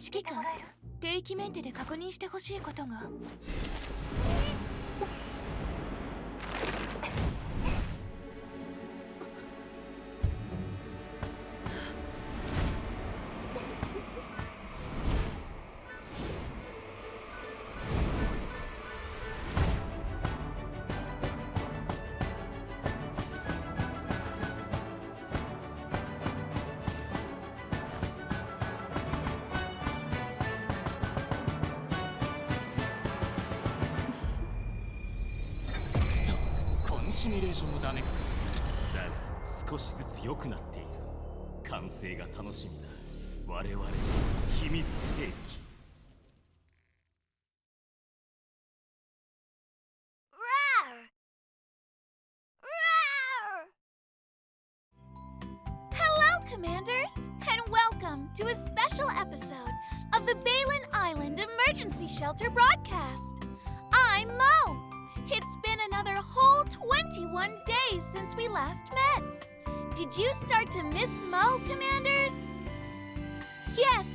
指揮官、定期メンテで確認してほしいことが。シミュレーションもダメか。だが少しずつ良くなっている。完成が楽しみだ。我々の秘密兵器。Hello, Commanders, and welcome to a special episode of the Balin Island Emergency Shelter broadcast. I'm Mo.It's been another whole 21 days since we last met. Did you start to miss Mo, Commanders? Yes,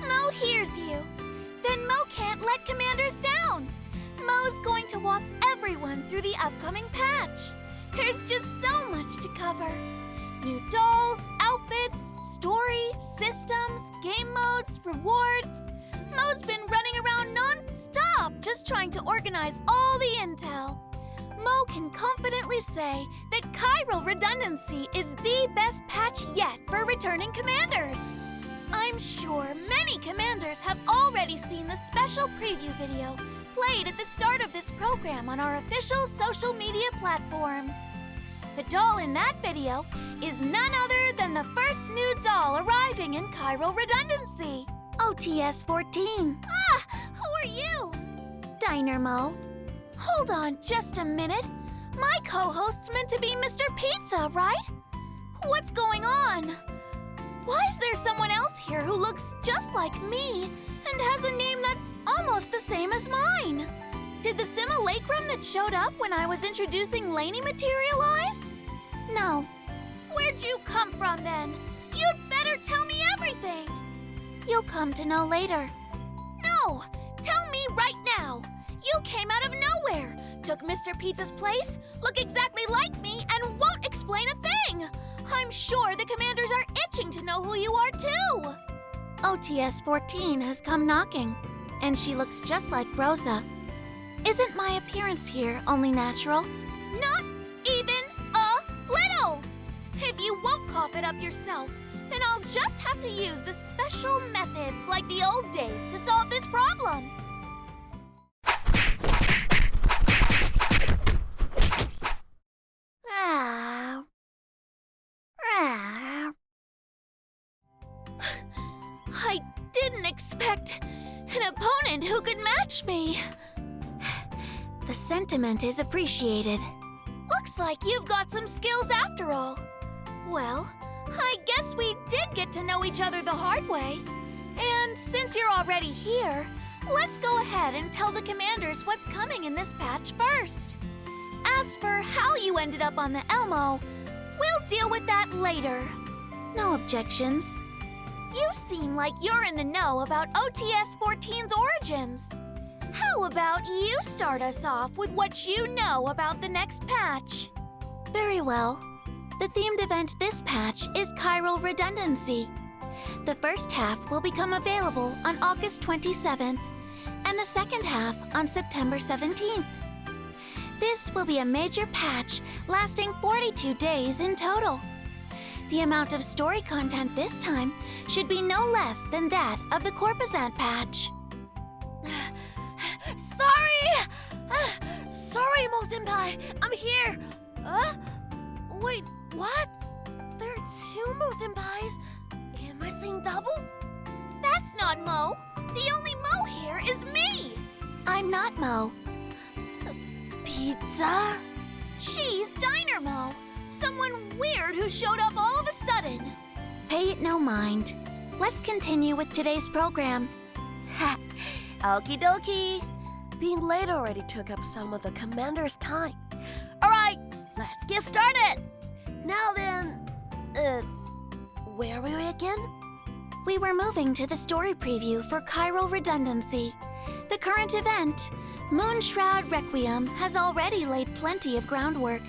Mo hears you. Then Mo can't let Commanders down. Mo's going to walk everyone through the upcoming patch. There's just so much to cover. New dolls, outfits, story, systems, game modes, rewards.Mo's been running around non-stop just trying to organize all the intel. Mo can confidently say that chiral redundancy is the best patch yet for returning commanders. I'm sure many commanders have already seen the special preview video played at the start of this program on our official social media platforms. The doll in that video is none other than the first new doll arriving in chiral redundancy.OTS 14. Who are you? Dynamo. Hold on just a minute. My co-host's meant to be Mr. Pizza, right? What's going on? Why is there someone else here who looks just like me and has a name that's almost the same as mine? Did the simulacrum that showed up when I was introducing Lainey materialize? No. Where'd you come from then? You'd better tell me everything.You'll come to know later. No! Tell me right now! You came out of nowhere, took Mr. Pizza's place, look exactly like me, and won't explain a thing! I'm sure the commanders are itching to know who you are too! OTS 14 has come knocking, and she looks just like Rosa. Isn't my appearance here only natural? Not even a little! If you won't cough it up yourself,then I'll just have to use the special methods like the old days to solve this problem. I didn't expect an opponent who could match me. The sentiment is appreciated. Looks like you've got some skills after all. Well,I guess we did get to know each other the hard way. And since you're already here, let's go ahead and tell the commanders what's coming in this patch first. As for how you ended up on the Elmo, we'll deal with that later. No objections. You seem like you're in the know about OTS 14's origins. How about you start us off with what you know about the next patch? Very well.The themed event this patch is chiral redundancy. The first half will become available on August 27th, and the second half on September 17th. This will be a major patch lasting 42 days in total. The amount of story content this time should be no less than that of the Corpusant patch. Sorry, Mo-senpai, I'm here. Wait.What? There are two Mo-senpais? Am I seeing double? That's not Mo. The only Mo here is me. I'm not Mo. Pizza? She's Dynamo. Someone weird who showed up all of a sudden. Pay it no mind. Let's continue with today's program. Ha! Okie dokie. Being late already took up some of the commander's time. Alright, let's get started. Now then, where are we again? we were moving to the story preview for Chiral Redundancy. The current event, Moonshroud Requiem, has already laid plenty of groundwork,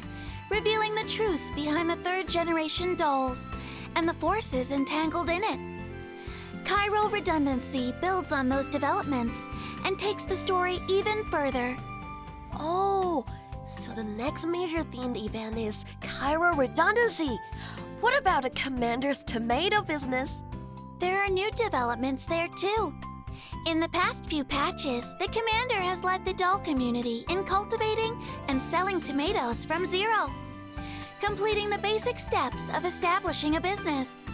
revealing the truth behind the third-generation dolls and the forces entangled in it. Chiral Redundancy builds on those developments and takes the story even further. Oh, so the next major themed event is Chiral Redundancy. What about the Commander's tomato business? There are new developments there too. In the past few patches, the Commander has led the doll community in cultivating and selling tomatoes from zero, completing the basic steps of establishing a business.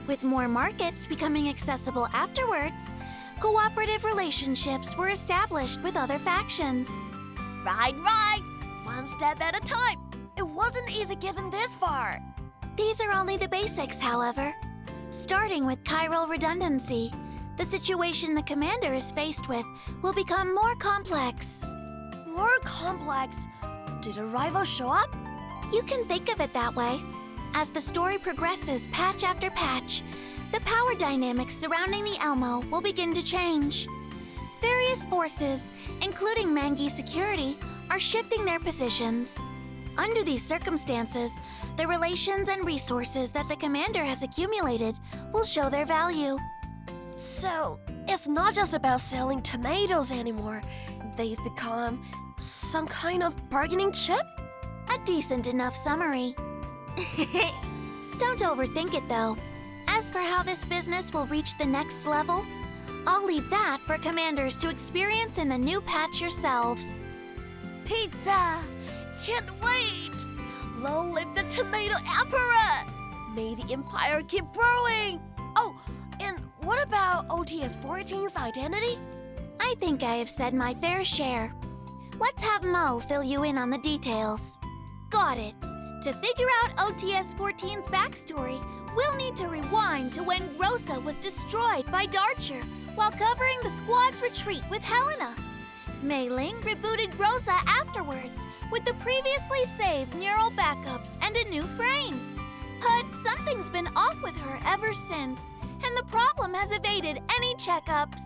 With more markets becoming accessible afterwards, cooperative relationships were established with other factions. Right. One step at a time. It wasn't easy getting this far. These are only the basics, however. Starting with Chiral Redundancy, the situation the Commander is faced with will become more complex. More complex? Did a rival show up? You can think of it that way. As the story progresses patch after patch, the power dynamics surrounding the Elmo will begin to change. Various forces, including Mangi security, are shifting their positions. Under these circumstances, the relations and resources that the Commander has accumulated will show their value. So, it's not just about selling tomatoes anymore. They've become some kind of bargaining chip? A decent enough summary. Don't overthink it, though. As for how this business will reach the next level, I'll leave that for Commanders to experience in the new patch yourselves. Pizza! Can't wait! Long live the Tomato Emperor! May the Empire keep growing! Oh, and what about OTS 14's identity? I think I have said my fair share. Let's have Mo fill you in on the details. Got it. To figure out OTS 14's backstory, we'll need to rewind to when Rosa was destroyed by Darcher while covering the squad's retreat with Helena. Mei Ling rebooted Rosa afterwards with the previously saved neural backups and a new frame. But something's been off with her ever since, and the problem has evaded any checkups.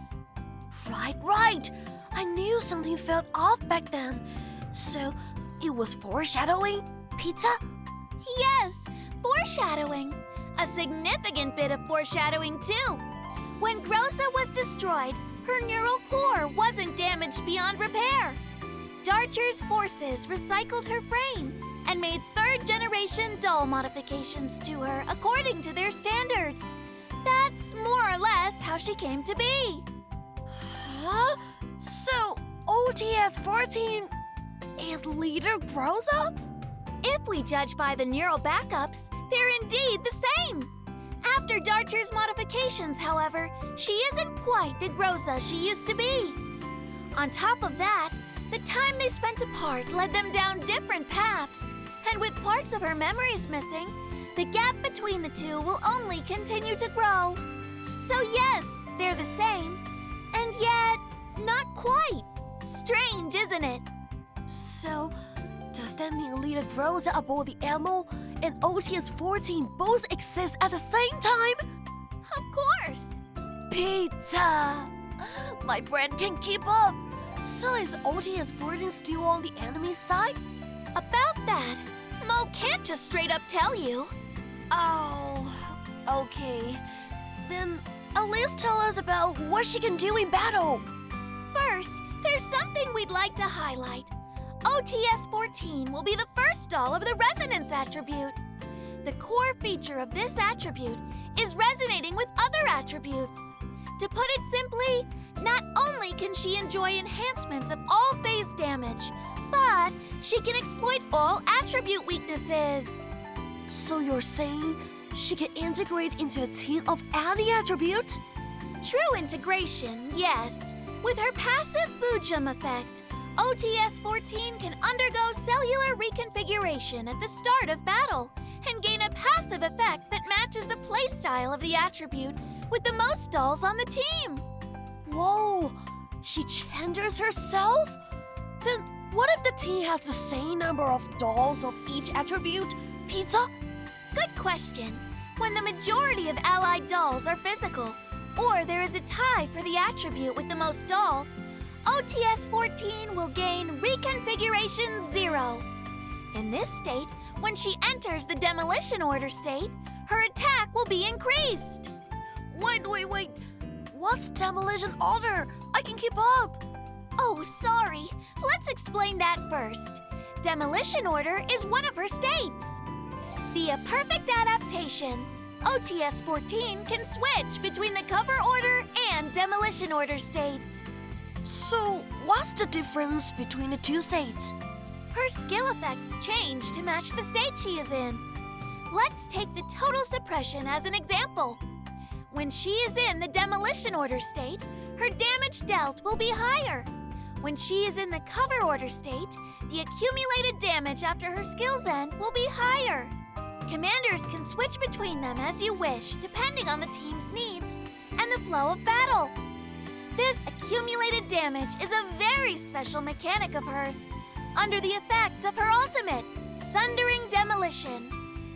Right. I knew something felt off back then. So, it was foreshadowing? Pizza? Yes, foreshadowing. A significant bit of foreshadowing, too. When Groza was destroyed, her neural core wasn't damaged beyond repair. Darcher's forces recycled her frame and made third-generation doll modifications to her according to their standards. That's more or less how she came to be. Huh? So, OTS 14 is leader Groza? If we judge by the neural backups, they're indeed the same. After Darcher's modifications, however, she isn't quite the Groza she used to be. On top of that, the time they spent apart led them down different paths, and with parts of her memories missing, the gap between the two will only continue to grow. So yes, they're the same, and yet not quite. Strange, isn't it? So, does that mean leader Groza aboard the Elmo and OTS 14 both exist at the same time? Of course. Pizza! My brain can't keep up. So is OTS 14 still on the enemy side? About that, Mo can't just straight up tell you. Oh, okay. Then at least tell us about what she can do in battle. First, there's something we'd like to highlight. OTS 14 will be the first doll of the resonance attribute. The core feature of this attribute is resonating with other attributes. To put it simply, not only can she enjoy enhancements of all phase damage, but she can exploit all attribute weaknesses. So you're saying she can integrate into a team of any attribute? True integration, yes. With her passive Boojum effect, OTS 14 can undergo cellular reconfiguration at the start of battle and gain a passive effect that matches the playstyle of the attribute with the most dolls on the team. Whoa! She changes herself? Then what if the team has the same number of dolls of each attribute? Pizza? Good question. when the majority of allied dolls are physical, or there is a tie for the attribute with the most dolls, OTS-14 will gain Reconfiguration 0. In this state, when she enters the demolition order state, her attack will be increased. Wait. What's demolition order? I can keep up. Oh, sorry. Let's explain that first. Demolition order is one of her states. Via perfect adaptation, OTS-14 can switch between the cover order and demolition order states. So, what's the difference between the two states? Her skill effects change to match the state she is in. Let's take the total suppression as an example. When she is in the demolition order state, her damage dealt will be higher. When she is in the cover order state, the accumulated damage after her skill's end will be higher. Commanders can switch between them as you wish, depending on the team's needs and the flow of battle. This accumulated damage is a very special mechanic of hers. Under the effects of her ultimate, Sundering Demolition,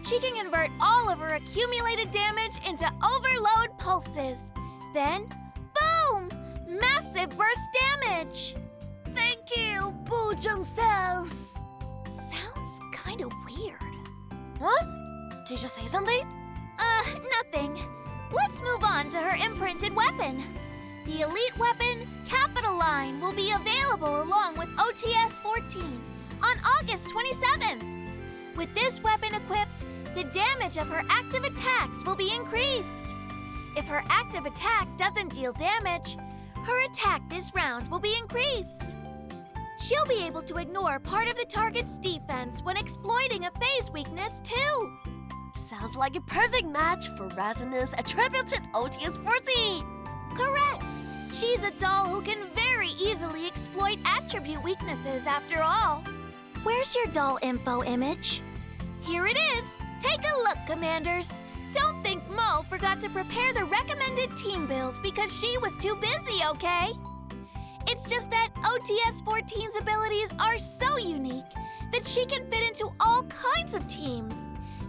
she can convert all of her accumulated damage into overload pulses. Then, boom! Massive burst damage! Thank you, Bujang Cells. Sounds kind of weird. What? Did you say something? Nothing. Let's move on to her imprinted weapon. The elite weapon, Capital Line, will be available along with OTS-14 on August 27th. With this weapon equipped, the damage of her active attacks will be increased. If her active attack doesn't deal damage, her attack this round will be increased. She'll be able to ignore part of the target's defense when exploiting a phase weakness too. Sounds like a perfect match for Resonance attributed OTS-14. Correct. She's a doll who can very easily exploit attribute weaknesses after all. Where's your doll info image? Here it is. Take a look, Commanders. Don't think Mo forgot to prepare the recommended team build because she was too busy, okay? It's just that OTS-14's abilities are so unique that she can fit into all kinds of teams.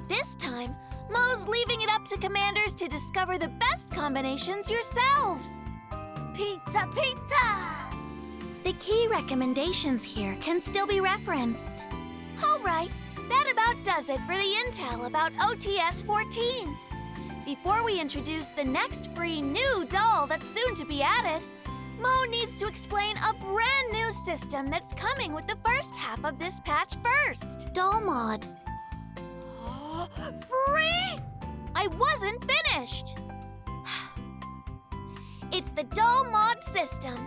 This time, Mo's leaving it up to Commanders to discover the best combinations yourselves. Pizza! The key recommendations here can still be referenced. All right, that about does it for the intel about OTS-14. Before we introduce the next free new doll that's soon to be added, Mo needs to explain a brand new system that's coming with the first half of this patch first. Doll mod. Free? I wasn't finished. It's the doll mod system.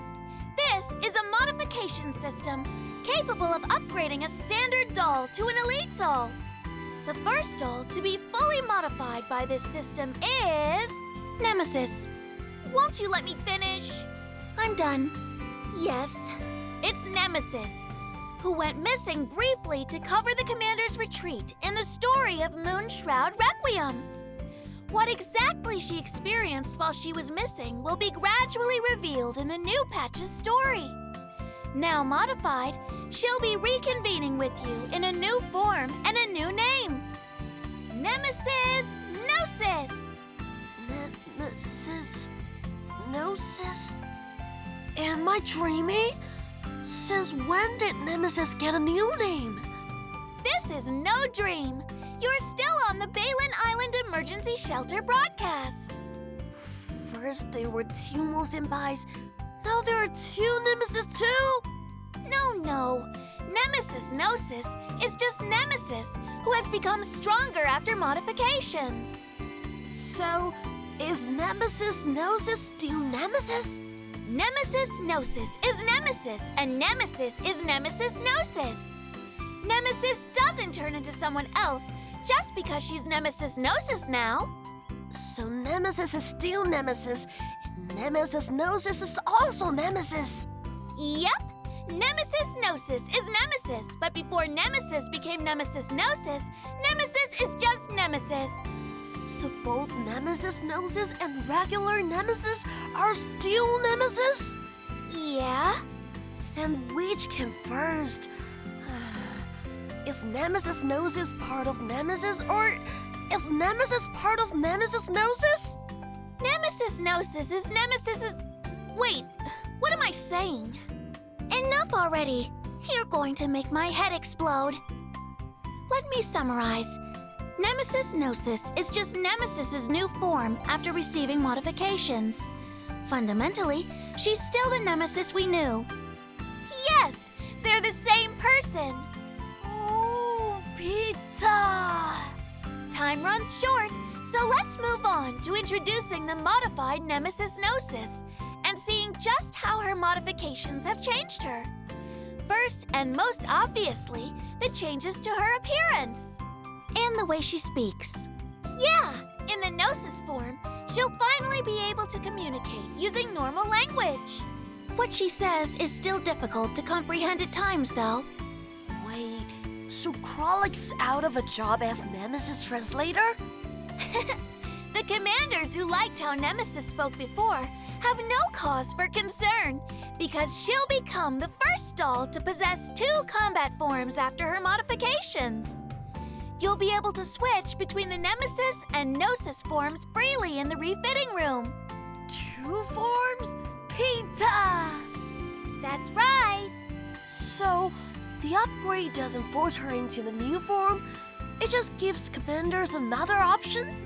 This is a modification system capable of upgrading a standard doll to an elite doll. The first doll to be fully modified by this system is Nemesis. Won't you let me finish? I'm done. Yes, it's Nemesis, who went missing briefly to cover the Commander's retreat in the story of Moonshroud Requiem. What exactly she experienced while she was missing will be gradually revealed in the new patch's story. Now modified, she'll be reconvening with you in a new form and a new name. Nemesis Gnosis! Gnosis? Am I dreaming? Since when did Nemesis get a new name? This is no dream. You're still on the Balin Island Emergency Shelter broadcast. First there were two Mo Senpais, now there are two Nemesis too? No. Nemesis Gnosis is just Nemesis, who has become stronger after modifications. So, is Nemesis Gnosis still Nemesis? Nemesis Gnosis is Nemesis, and Nemesis is Nemesis Gnosis. Nemesis doesn't turn into someone else just because she's Nemesis Gnosis now. So Nemesis is still Nemesis, and Nemesis Gnosis is also Nemesis. Yep, Nemesis Gnosis is Nemesis, but before Nemesis became Nemesis Gnosis, Nemesis is just Nemesis. So both Nemesis Gnosis and regular Nemesis are still Nemesis? Yeah? Then which came first? Is Nemesis Gnosis part of Nemesis, or is Nemesis part of Nemesis Gnosis? Nemesis Gnosis is Nemesis's... Wait, what am I saying? Enough already. You're going to make my head explode. Let me summarize. Nemesis Gnosis is just Nemesis's new form after receiving modifications. Fundamentally, she's still the Nemesis we knew. Yes, they're the same person. Oh, pizza! Time runs short, so let's move on to introducing the modified Nemesis Gnosis and seeing just how her modifications have changed her. First and most obviously, the changes to her appearance. And the way she speaks. Yeah, in the Gnosis form, she'll finally be able to communicate using normal language. What she says is still difficult to comprehend at times, though. Wait, so Krollik's out of a job as Nemesis translator? The commanders who liked how Nemesis spoke before have no cause for concern, because she'll become the first doll to possess 2 combat forms after her modifications. You'll be able to switch between the Nemesis and Gnosis forms freely in the refitting room. 2 forms? Pizza! That's right. So, the upgrade doesn't force her into the new form? It just gives commanders another option?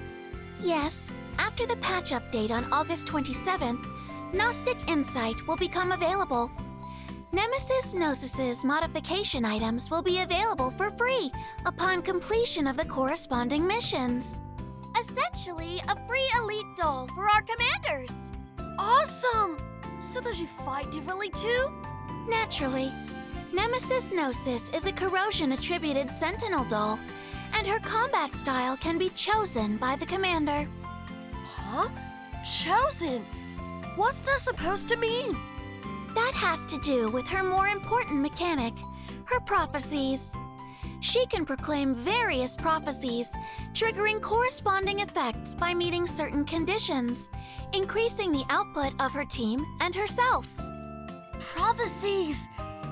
Yes, after the patch update on August 27th, Gnostic Insight will become available. Nemesis Gnosis's modification items will be available for free upon completion of the corresponding missions. Essentially, a free elite doll for our commanders. Awesome! So does she fight differently too? Naturally. Nemesis Gnosis is a corrosion-attributed Sentinel doll, and her combat style can be chosen by the commander. Huh? Chosen? What's that supposed to mean? That has to do with her more important mechanic, her prophecies. She can proclaim various prophecies, triggering corresponding effects by meeting certain conditions, increasing the output of her team and herself. Prophecies!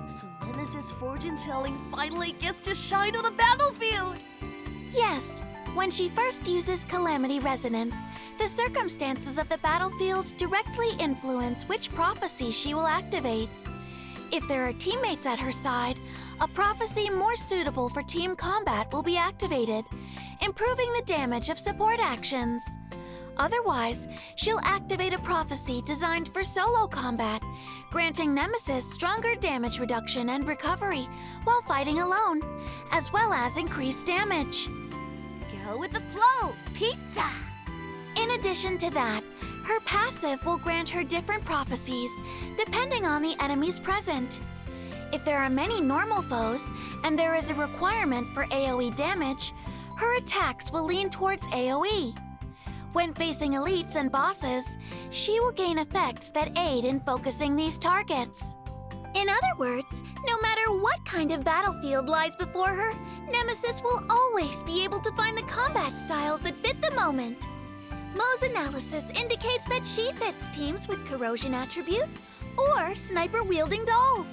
So Nemesis fortune-telling finally gets to shine on the battlefield! Yes, when she first uses Calamity Resonance, the circumstances of the battlefield directly influence which prophecy she will activate. If there are teammates at her side, a prophecy more suitable for team combat will be activated, improving the damage of support actions. Otherwise, she'll activate a prophecy designed for solo combat, granting Nemesis stronger damage reduction and recovery while fighting alone, as well as increased damage. Go with the flow, pizza! In addition to that, her passive will grant her different prophecies depending on the enemies present. If there are many normal foes and there is a requirement for AoE damage, her attacks will lean towards AoE. When facing elites and bosses, she will gain effects that aid in focusing these targets. In other words, no matter what kind of battlefield lies before her, Nemesis will always be able to find the combat styles that fit the moment. Mo's analysis indicates that she fits teams with corrosion attribute or sniper-wielding dolls.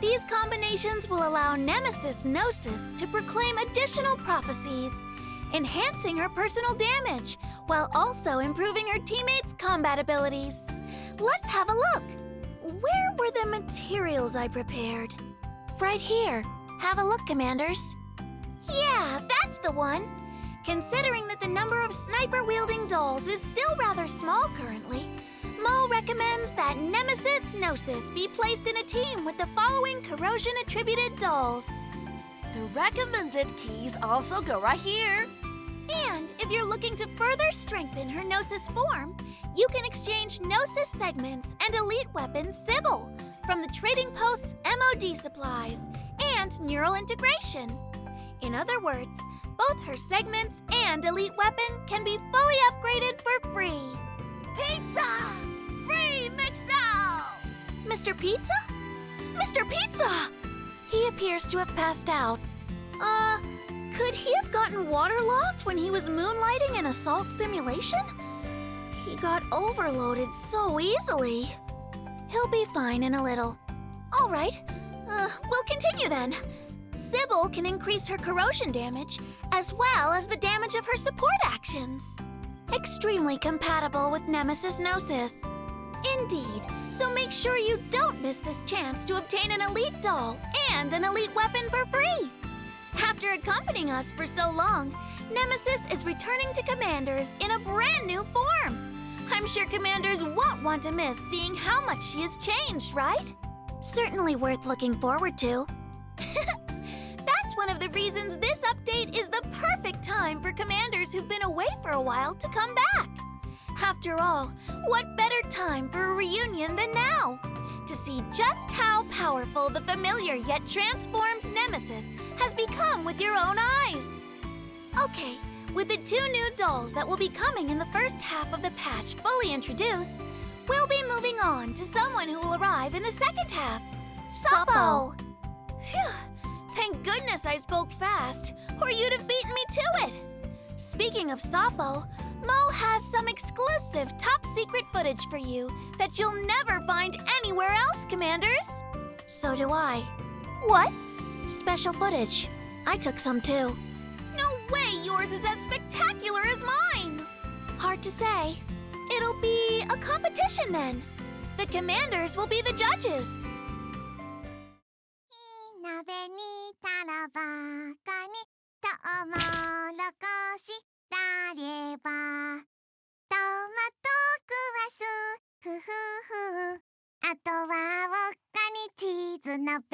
These combinations will allow Nemesis Gnosis to proclaim additional prophecies, enhancing her personal damage while also improving her teammates' combat abilities. Let's have a look. Where were the materials I prepared? Right here. Have a look, commanders. Yeah, that's the one. Considering that the number of sniper-wielding dolls is still rather small currently, Mo recommends that Nemesis Gnosis be placed in a team with the following corrosion-attributed dolls. The recommended keys also go right here. And if you're looking to further strengthen her Gnosis form, you can exchange Gnosis segments and elite weapon Sybil from the Trading Post's MOD supplies and Neural Integration. In other words, both her segments and elite weapon can be fully upgraded for free. Pizza! Free mixed out! Mr. Pizza? Mr. Pizza! He appears to have passed out. Could he have gotten waterlogged when he was moonlighting in assault simulation? He got overloaded so easily. He'll be fine in a little. All right, we'll continue then. Sybil can increase her corrosion damage as well as the damage of her support actions. Extremely compatible with Nemesis Gnosis. Indeed, so make sure you don't miss this chance to obtain an elite doll and an elite weapon for free. After accompanying us for so long, Nemesis is returning to Commanders in a brand new form. I'm sure Commanders won't want to miss seeing how much she has changed, right? Certainly worth looking forward to. That's one of the reasons this update is the perfect time for Commanders who've been away for a while to come back. After all, what better time for a reunion than now? To see just how powerful the familiar yet transformed Nemesis has become with your own eyes. Okay, with the 2 new dolls that will be coming in the first half of the patch fully introduced, we'll be moving on to someone who will arrive in the second half. Sappo! Phew, thank goodness I spoke fast, or you'd have beaten me to it. Speaking of Sappo, Mo has some exclusive top-secret footage for you that you'll never find anywhere else, Commanders. So do I. What? Special footage. I took some too. No way yours is as spectacular as mine! Hard to say. It'll be a competition then. The Commanders will be the judges. 鍋にたらばかにトウモロコシたればトマト食わすふふふあとはおっかにチーズ鍋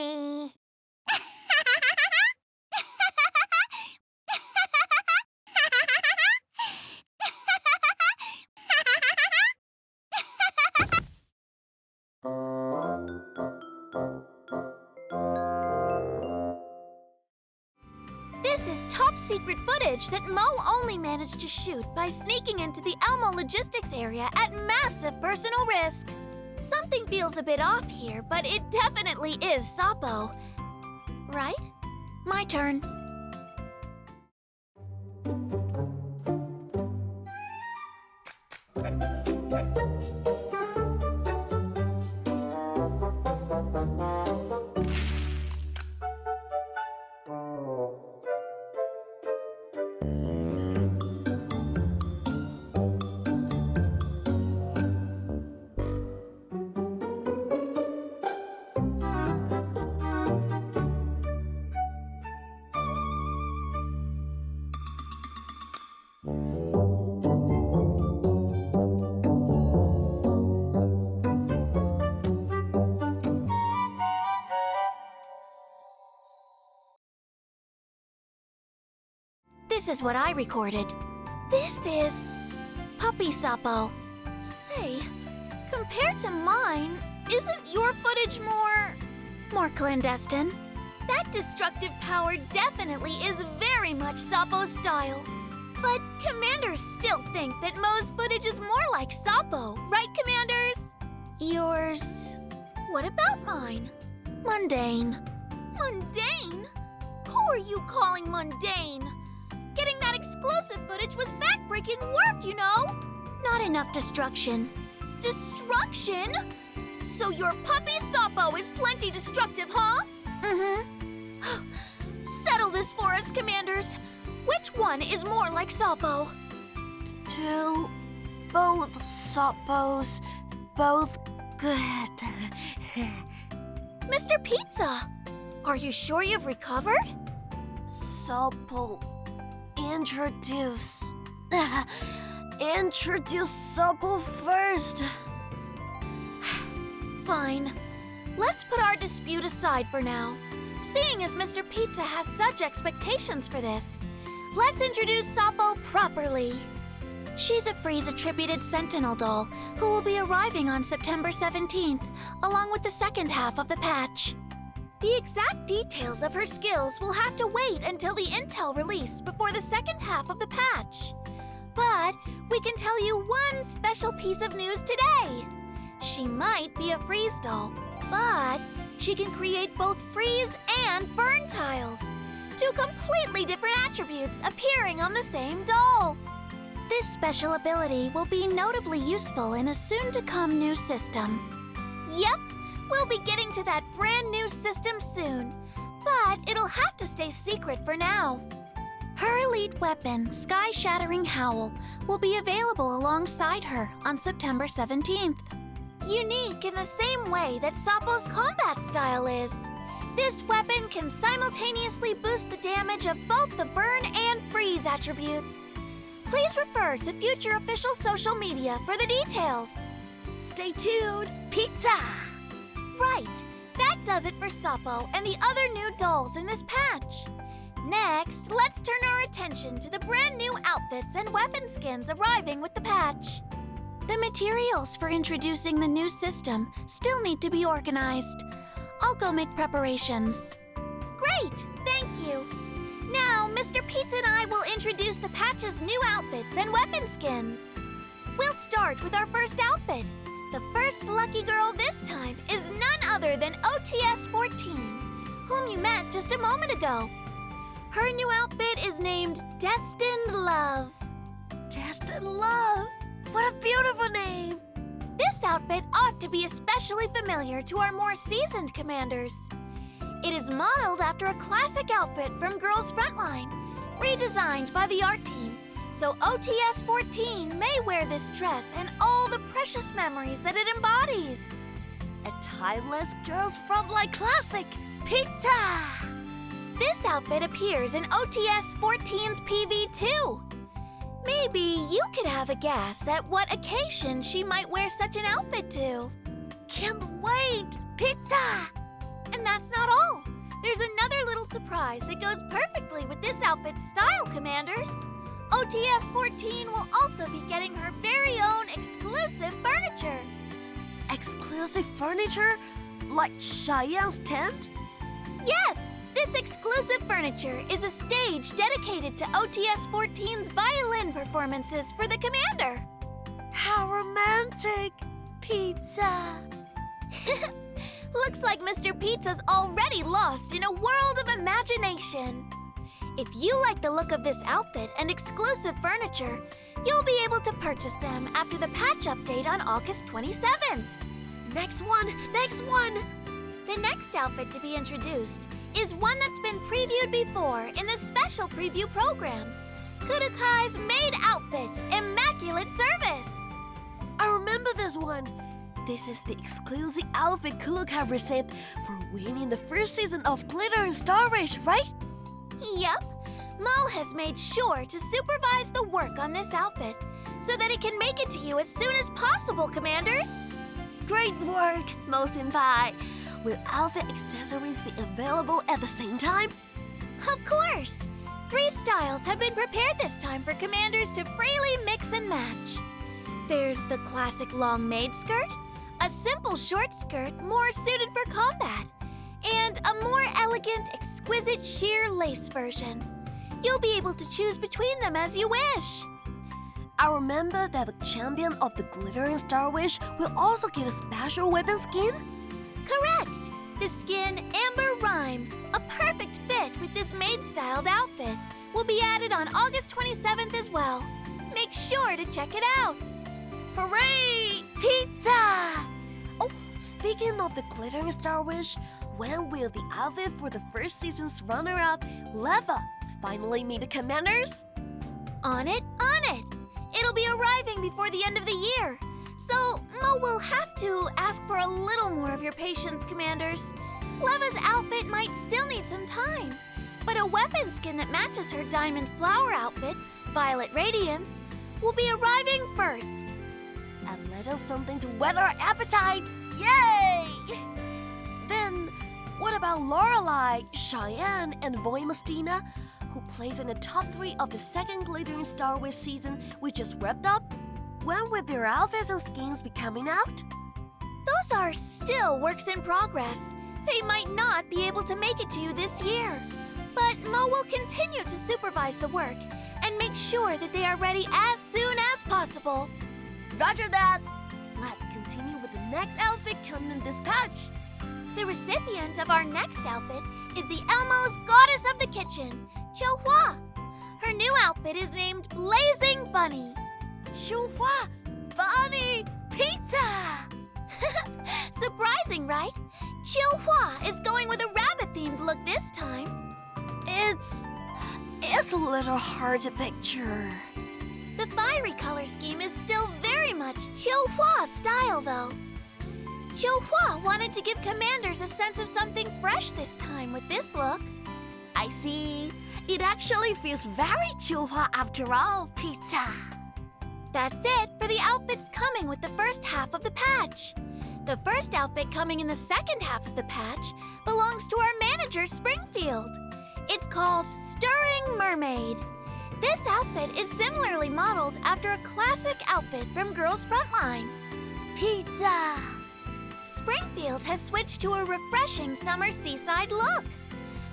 This is top-secret footage that Mo only managed to shoot by sneaking into the Elmo Logistics area at massive personal risk. Something feels a bit off here, but it definitely is Sappo. Right? My turn. This is what I recorded. This is Puppy Sappo. Say, compared to mine, isn't your footage more clandestine? That destructive power definitely is very much Sappo's style. But Commanders still think that Mo's footage is more like Sappo, right, Commanders? Yours... What about mine? Mundane. Mundane? Who are you calling mundane? Getting that exclusive footage was backbreaking work, you know! Not enough destruction. Destruction? So your puppy Sappo is plenty destructive, huh? Mm-hmm. Settle this for us, Commanders. Which one is more like Sappo? Two. Both Sappos. Both good. Mr. Pizza, are you sure you've recovered? Sappo. Introduce Sappo first. Fine. Let's put our dispute aside for now. Seeing as Mr. Pizza has such expectations for this, let's introduce Sappo properly. She's a Freeze-attributed Sentinel doll who will be arriving on September 17th, along with the second half of the patch. The exact details of her skills will have to wait until the intel release before the second half of the patch. But we can tell you one special piece of news today. She might be a freeze doll, but she can create both freeze and burn tiles. Two completely different attributes appearing on the same doll. This special ability will be notably useful in a soon-to-come new system. Yep, we'll be getting to that brand new system soon. But it'll have to stay secret for now. Her elite weapon, Sky-Shattering Howl, will be available alongside her on September 17th. Unique in the same way that Sappo's combat style is. This weapon can simultaneously boost the damage of both the burn and freeze attributes. Please refer to future official social media for the details. Stay tuned, pizza! Right, that does it for Sappo and the other new dolls in this patch. Next, let's turn our attention to the brand new outfits and weapon skins arriving with the patch. The materials for introducing the new system still need to be organized. I'll go make preparations. Great, thank you. Now, Mr. Pizza and I will introduce the patch's new outfits and weapon skins. We'll start with our first outfit. The first lucky girl this time is none other than OTS-14, whom you met just a moment ago. Her new outfit is named Destined Love. Destined Love? What a beautiful name! This outfit ought to be especially familiar to our more seasoned commanders. It is modeled after a classic outfit from Girls Frontline, redesigned by the art team, so OTS-14 may wear this dress and all the precious memories that it embodies. A timeless Girls Frontline classic, pizza! This outfit appears in OTS-14's PV too. Maybe you could have a guess at what occasion she might wear such an outfit to. Can't wait! Pizza! And that's not all. There's another little surprise that goes perfectly with this outfit's style, Commanders. OTS-14 will also be getting her very own exclusive furniture. Exclusive furniture? Like Cheyenne's tent? Yes! This exclusive furniture is a stage dedicated to OTS-14's violin performances for the commander. How romantic! Pizza! Looks like Mr. Pizza's already lost in a world of imagination. If you like the look of this outfit and exclusive furniture, you'll be able to purchase them after the patch update on August 27th. Next one! Next one! The next outfit to be introduced is one that's been previewed before in the special preview program. Kudakai's maid outfit, Immaculate Service. I remember this one. This is the exclusive outfit Kudai received for winning the first season of Glitter and Star Race, right? Yup. Mo has made sure to supervise the work on this outfit so that it can make it to you as soon as possible, Commanders. Great work, Mo-senpai. Will outfit accessories be available at the same time? Of course! 3 styles have been prepared this time for Commanders to freely mix and match. There's the classic long maid skirt, a simple short skirt more suited for combat, and a more elegant, exquisite sheer lace version. You'll be able to choose between them as you wish. I remember that the champion of the Glitter and Star Wish will also get a special weapon skin? Correct! The skin Amber Rhyme, a perfect fit with this maid-styled outfit, will be added on August 27th as well. Make sure to check it out. Hooray! Pizza! Oh, speaking of the Glitter and Star Wish, when will the outfit for the first season's runner-up, Leva, finally meet the commanders? On it, on it! It'll be arriving before the end of the year. So, Mo will have to ask for a little more of your patience, Commanders. Leva's outfit might still need some time, but a weapon skin that matches her Diamond Flower outfit, Violet Radiance, will be arriving first. A little something to whet our appetite! Yay! Then, what about Lorelei, Cheyenne, and Voimastina, who plays in the top 3 of the second Glitter and Star Wish season we just wrapped up? When will their outfits and skins be coming out? Those are still works in progress. They might not be able to make it to you this year. But Mo will continue to supervise the work and make sure that they are ready as soon as possible. Roger that! Let's continue with the next outfit coming in this patch. The recipient of our next outfit is the Elmo's Goddess of the Kitchen, Chihua. Her new outfit is named Blazing Bunny. Chihua! Bunny! Pizza! Surprising, right? Chihua is going with a rabbit-themed look this time. It's a little hard to picture. The fiery color scheme is still very much Chiu-Hua style, though. Chiu-Hua wanted to give commanders a sense of something fresh this time with this look. I see. It actually feels very Chiu-Hua after all, Pizza. That's it for the outfits coming with the first half of the patch. The first outfit coming in the second half of the patch belongs to our manager, Springfield. It's called Stirring Mermaid. This outfit is similarly modeled after a classic outfit from Girls Frontline. Pizza. Springfield has switched to a refreshing summer seaside look.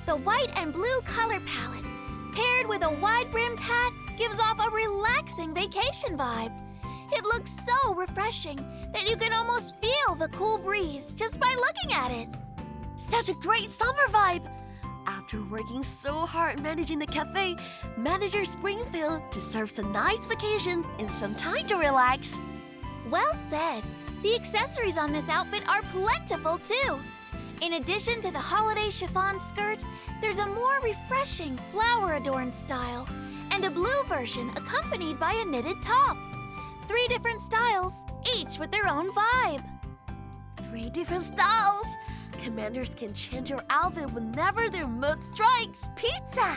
The white and blue color palette, paired with a wide-brimmed hat, gives off a relaxing vacation vibe. It looks so refreshing that you can almost feel the cool breeze just by looking at it. Such a great summer vibe. After working so hard managing the cafe, Manager Springfield deserves a nice vacation and some time to relax. Well said. The accessories on this outfit are plentiful too. In addition to the holiday chiffon skirt, there's a more refreshing flower-adorned style and a blue version accompanied by a knitted top. 3 different styles, each with their own vibe. 3 different styles. Commanders can change your outfit whenever their mood strikes. Pizza!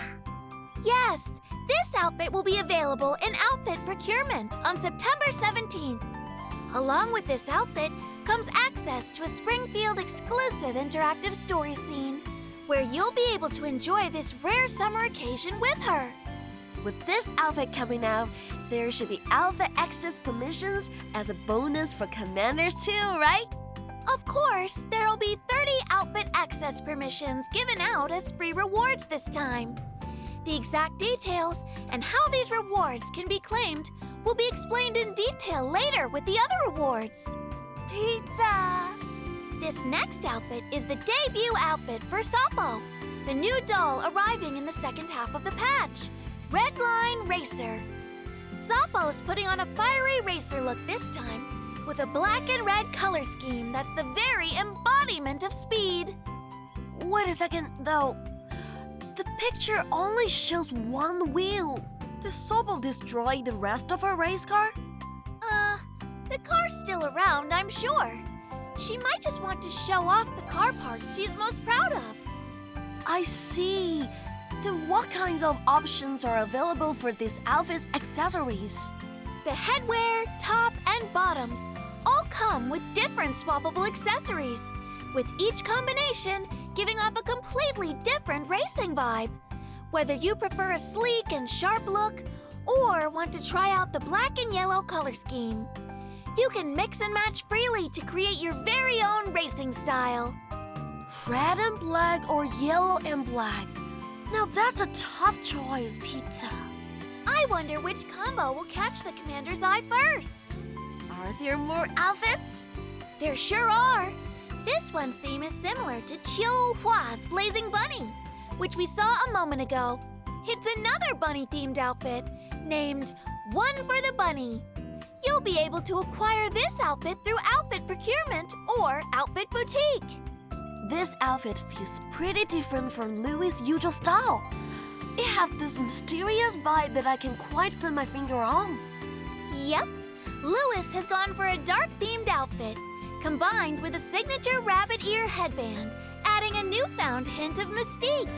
Yes, this outfit will be available in outfit procurement on September 17th. Along with this outfit comes access to a Springfield exclusive interactive story scene, where you'll be able to enjoy this rare summer occasion with her. With this outfit coming out, there should be outfit access permissions as a bonus for commanders too, right? Of course, there'll be 30 outfit access permissions given out as free rewards this time. The exact details and how these rewards can be claimed will be explained in detail later with the other rewards. Pizza! This next outfit is the debut outfit for Sapo, the new doll arriving in the second half of the patch, Redline Racer. Sapo's putting on a fiery racer look this time, with a black and red color scheme that's the very embodiment of speed. Wait a second, though. The picture only shows one wheel. Did Sobo destroy the rest of her race car? The car's still around, I'm sure. She might just want to show off the car parts she's most proud of. I see. Then what kinds of options are available for this outfit's accessories? The headwear, top, and bottoms all come with different swappable accessories, with each combination giving off a completely different racing vibe. Whether you prefer a sleek and sharp look or want to try out the black and yellow color scheme, you can mix and match freely to create your very own racing style. Red and black or yellow and black? Now that's a tough choice, Pizza. I wonder which combo will catch the commander's eye first. Are there more outfits? There sure are. This one's theme is similar to Chiu-Hua's Blazing Bunny, which we saw a moment ago. It's another bunny-themed outfit named One for the Bunny. You'll be able to acquire this outfit through outfit procurement or outfit boutique. This outfit feels pretty different from Louis' usual style. It has this mysterious vibe that I can't quite put my finger on. Yep, Louis has gone for a dark-themed outfit, combined with a signature rabbit ear headband, adding a newfound hint of mystique.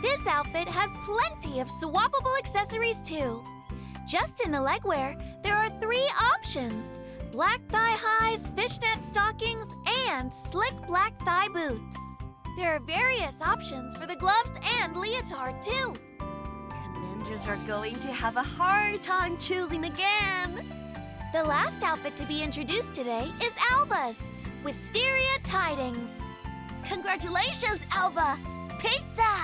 This outfit has plenty of swappable accessories too. Just in the legwear, there are 3 options: black thigh highs, fishnet stockings, and slick black thigh boots. There are various options for the gloves and leotard too. Commanders are going to have a hard time choosing again. The last outfit to be introduced today is Alba's Wisteria Tidings. Congratulations, Alba! Pizza!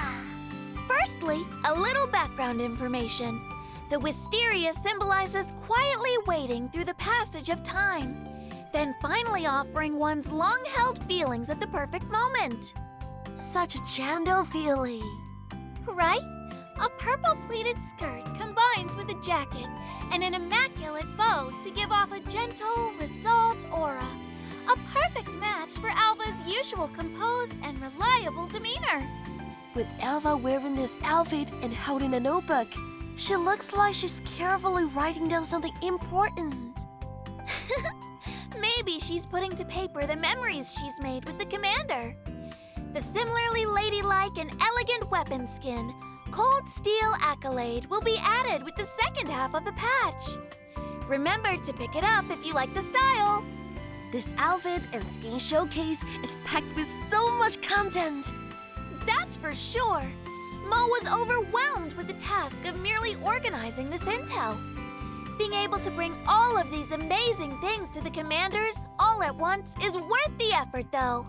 Firstly, a little background information. The wisteria symbolizes quietly waiting through the passage of time, then finally offering one's long-held feelings at the perfect moment. Such a gentle feeling. Right? A purple pleated skirt combines with a jacket and an immaculate bow to give off a gentle, resolved aura. A perfect match for Alba's usual composed and reliable demeanor. with Elva wearing this outfit and holding a notebook. She looks like she's carefully writing down something important. Maybe she's putting to paper the memories she's made with the commander. The similarly ladylike and elegant weapon skin, Cold Steel Accolade, will be added with the second half of the patch. Remember to pick it up if you like the style. This outfit and skin showcase is packed with so much content. That's for sure. Mo was overwhelmed with the task of merely organizing this intel. Being able to bring all of these amazing things to the commanders all at once is worth the effort, though.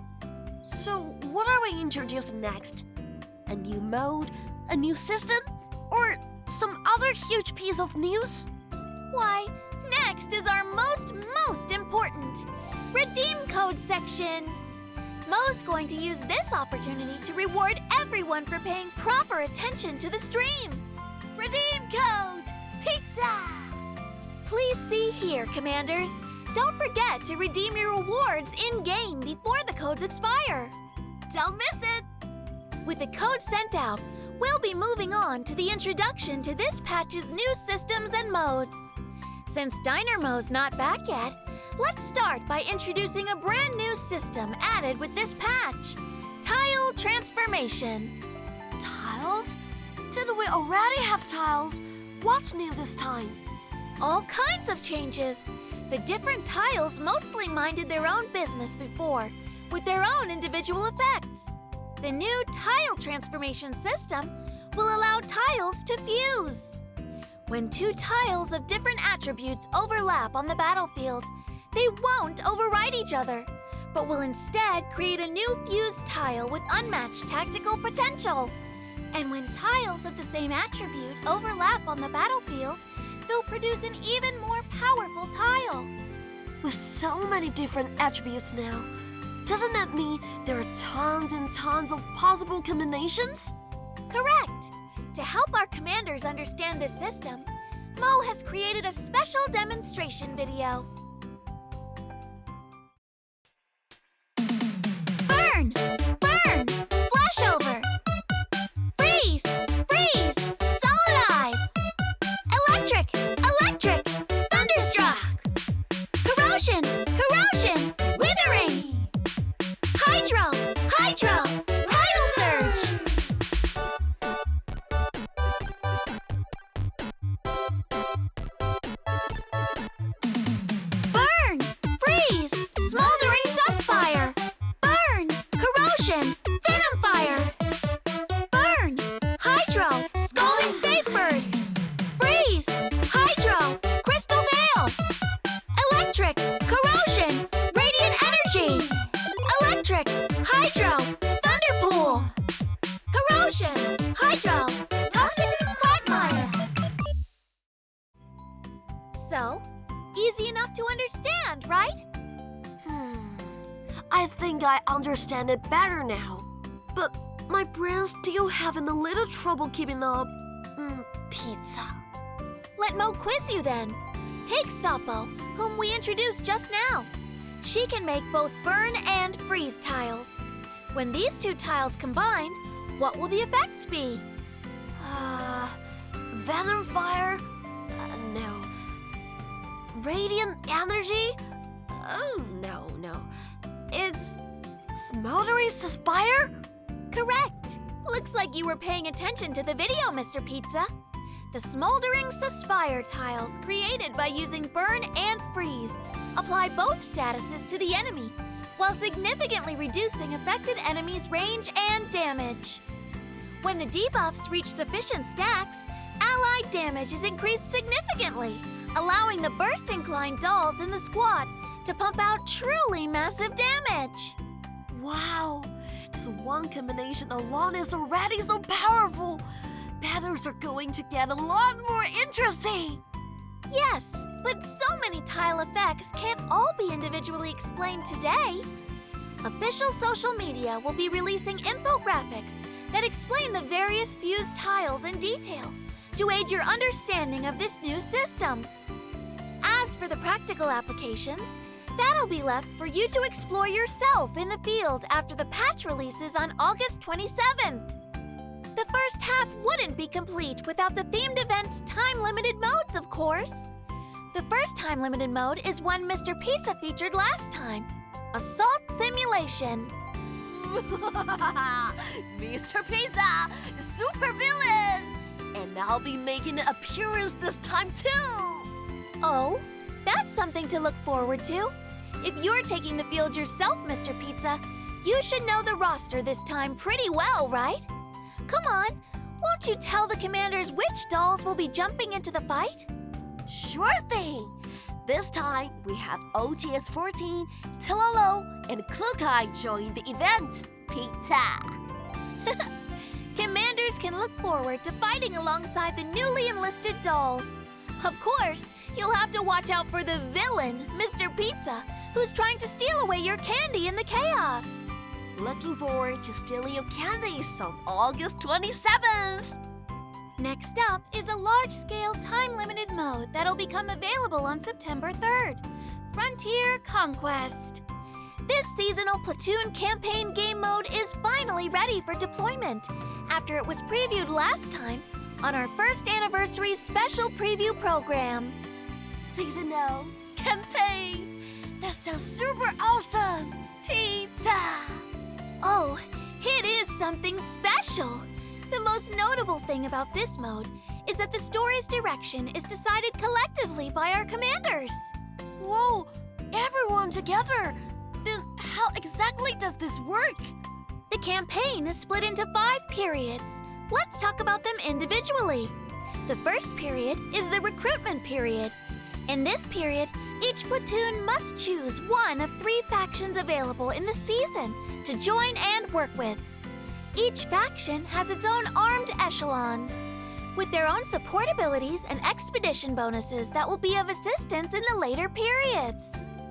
So, what are we introducing next? A new mode? A new system? Or some other huge piece of news? Why, next is our most important Redeem Code section. Mo's going to use this opportunity to reward everyone for paying proper attention to the stream. Redeem code! Pizza! Please see here, Commanders. Don't forget to redeem your rewards in-game before the codes expire. Don't miss it! With the code sent out, we'll be moving on to the introduction to this patch's new systems and modes. Since Diner Mo's not back yet, let's start by introducing a brand new system added with this patch. Tile Transformation. Tiles? Didn't we already have tiles? What's new this time? All kinds of changes. The different tiles mostly minded their own business before, with their own individual effects. The new Tile Transformation system will allow tiles to fuse. When two tiles of different attributes overlap on the battlefield, they won't override each other, but will instead create a new fused tile with unmatched tactical potential. And when tiles of the same attribute overlap on the battlefield, they'll produce an even more powerful tile. With so many different attributes now, doesn't that mean there are tons and tons of possible combinations? Correct! To help our commanders understand this system, Mo has created a special demonstration video. Burn! Burn! Flashover! Freeze! Freeze! Solid-eyes! Electric! Electric! Thunderstruck! Corrosion! Corrosion! Withering! Hydro! Hydro! Tidal surge! Burn! Freeze! Smoldering Susfire! Burn! Corrosion! Venom Fire! Burn! Hydro! Scalding Fate Bursts! Freeze! Hydro! Crystal Veil! Electric! Corrosion! Radiant Energy! Electric! Hydro! Thunderpool! Corrosion! Hydro! Toxic Quagmire! So, easy enough to understand, right? I think I understand it better now. But my brain's still having a little trouble keeping up. Pizza. Let Mo quiz you then. Take Sapo, whom we introduced just now. She can make both burn and freeze tiles. When these two tiles combine, what will the effects be? Venom Fire? No. Radiant Energy? Oh, no. It's Smoldering Suspire? Correct! Looks like you were paying attention to the video, Mr. Pizza. The Smoldering Suspire tiles, created by using Burn and Freeze, apply both statuses to the enemy, while significantly reducing affected enemies' range and damage. When the debuffs reach sufficient stacks, allied damage is increased significantly, allowing the burst-inclined dolls in the squad to pump out truly massive damage. Wow! This one combination alone is already so powerful! Battles are going to get a lot more interesting! Yes, but so many tile effects can't all be individually explained today. Official social media will be releasing infographics that explain the various fused tiles in detail to aid your understanding of this new system. As for the practical applications, that'll be left for you to explore yourself in the field after the patch releases on August 27th. path wouldn't be complete without the themed event's time-limited modes, of course. The first time-limited mode is one Mr. Pizza featured last time, Assault Simulation. Mr. Pizza, the super villain! And I'll be making an appearance this time too! Oh, that's something to look forward to. If you're taking the field yourself, Mr. Pizza, you should know the roster this time pretty well, right? Come on, won't you tell the commanders which dolls will be jumping into the fight? Sure thing! This time, we have OTS 14, Tilolo, and Klukai joining the event. Pizza! Commanders can look forward to fighting alongside the newly enlisted dolls. Of course, you'll have to watch out for the villain, Mr. Pizza, who's trying to steal away your candy in the chaos. Looking forward to stealing your candies on August 27th! Next up is a large-scale time-limited mode that'll become available on September 3rd, Frontier Conquest. This seasonal platoon campaign game mode is finally ready for deployment after it was previewed last time on our first anniversary special preview program. Seasonal campaign! That sounds super awesome! Pizza! Oh, it is something special! The most notable thing about this mode is that the story's direction is decided collectively by our commanders. Whoa! Everyone together! Then how exactly does this work? The campaign is split into 5 periods. Let's talk about them individually. The first period is the recruitment period. In this period, each platoon must choose one of 3 factions available in the season to join and work with. Each faction has its own armed echelons, with their own support abilities and expedition bonuses that will be of assistance in the later periods.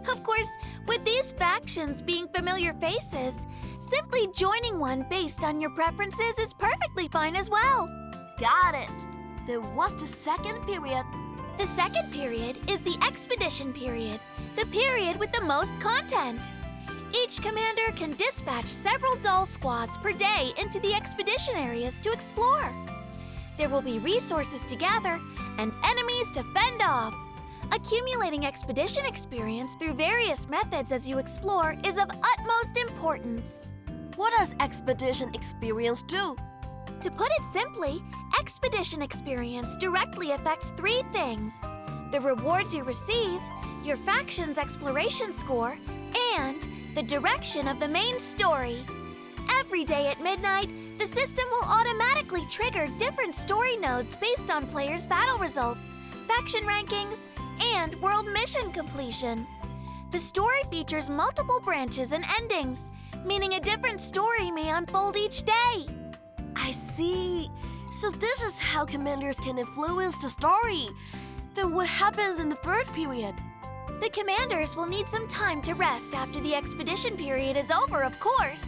Of course, with these factions being familiar faces, simply joining one based on your preferences is perfectly fine as well. Got it! Then what's the second period? The second period is the expedition period, the period with the most content. Each commander can dispatch several doll squads per day into the expedition areas to explore. There will be resources to gather and enemies to fend off. Accumulating expedition experience through various methods as you explore is of utmost importance. What does expedition experience do? To put it simply, expedition experience directly affects 3 things: the rewards you receive, your faction's exploration score, and the direction of the main story. Every day at midnight, the system will automatically trigger different story nodes based on players' battle results, faction rankings, and world mission completion. The story features multiple branches and endings, meaning a different story may unfold each day. I see. So this is how commanders can influence the story. Then what happens in the third period? The commanders will need some time to rest after the expedition period is over, of course.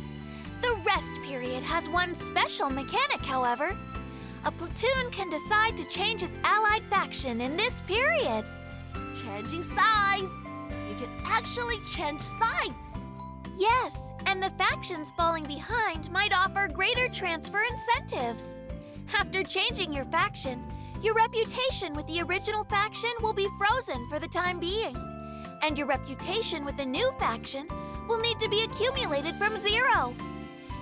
The rest period has one special mechanic, however. A platoon can decide to change its allied faction in this period. Changing sides! You can actually change sides! Yes, and the factions falling behind might offer greater transfer incentives. After changing your faction, your reputation with the original faction will be frozen for the time being. And your reputation with the new faction will need to be accumulated from 0.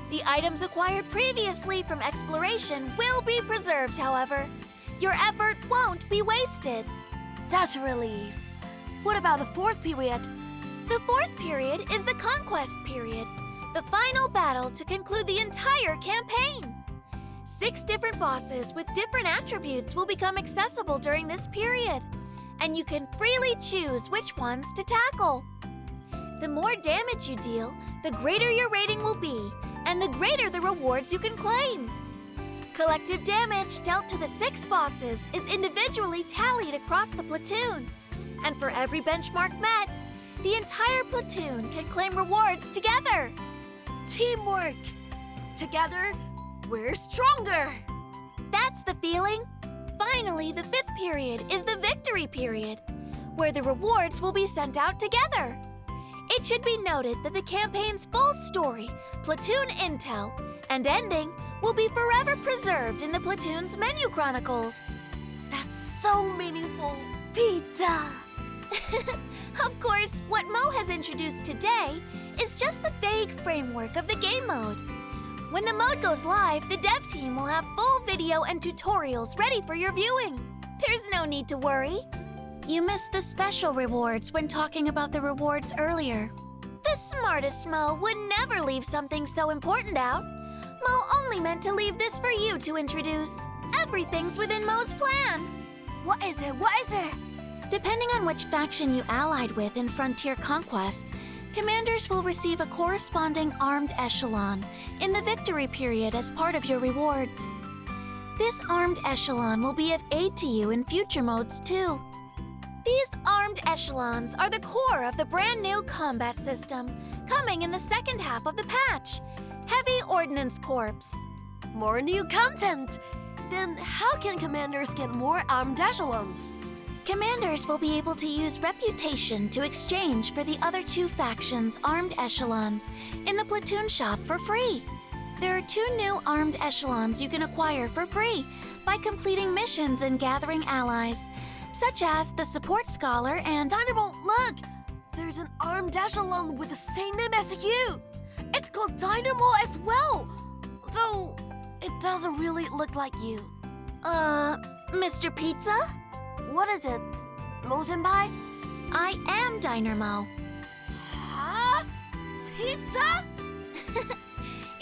The items acquired previously from exploration will be preserved, however. Your effort won't be wasted. That's a relief. What about the fourth period? The fourth period is the conquest period, the final battle to conclude the entire campaign. 6 different bosses with different attributes will become accessible during this period, and you can freely choose which ones to tackle. The more damage you deal, the greater your rating will be, and the greater the rewards you can claim. Collective damage dealt to the 6 bosses is individually tallied across the platoon, and for every benchmark met, the entire platoon can claim rewards together. Teamwork! Together, we're stronger! That's the feeling. Finally, the 5th period is the victory period, where the rewards will be sent out together. It should be noted that the campaign's full story, platoon intel, and ending will be forever preserved in the platoon's menu chronicles. That's so meaningful. Pizza! Of course, what Mo has introduced today is just the vague framework of the game mode. When the mode goes live, the dev team will have full video and tutorials ready for your viewing. There's no need to worry. You missed the special rewards when talking about the rewards earlier. The smartest Mo would never leave something so important out. Mo only meant to leave this for you to introduce. Everything's within Mo's plan. What is it? What is it? Depending on which faction you allied with in Frontier Conquest, commanders will receive a corresponding armed echelon in the victory period as part of your rewards. This armed echelon will be of aid to you in future modes too. These armed echelons are the core of the brand new combat system, coming in the second half of the patch, Heavy Ordnance Corps. More new content! Then how can commanders get more armed echelons? Commanders will be able to use reputation to exchange for the other two factions' armed echelons in the platoon shop for free. There are 2 new armed echelons you can acquire for free by completing missions and gathering allies, such as the Support Scholar and... Dynamo, look! There's an armed echelon with the same name as you! It's called Dynamo as well! Though, it doesn't really look like you. Mr. Pizza? What is it? Mo-senpai? I am Dynamo. Huh? Pizza?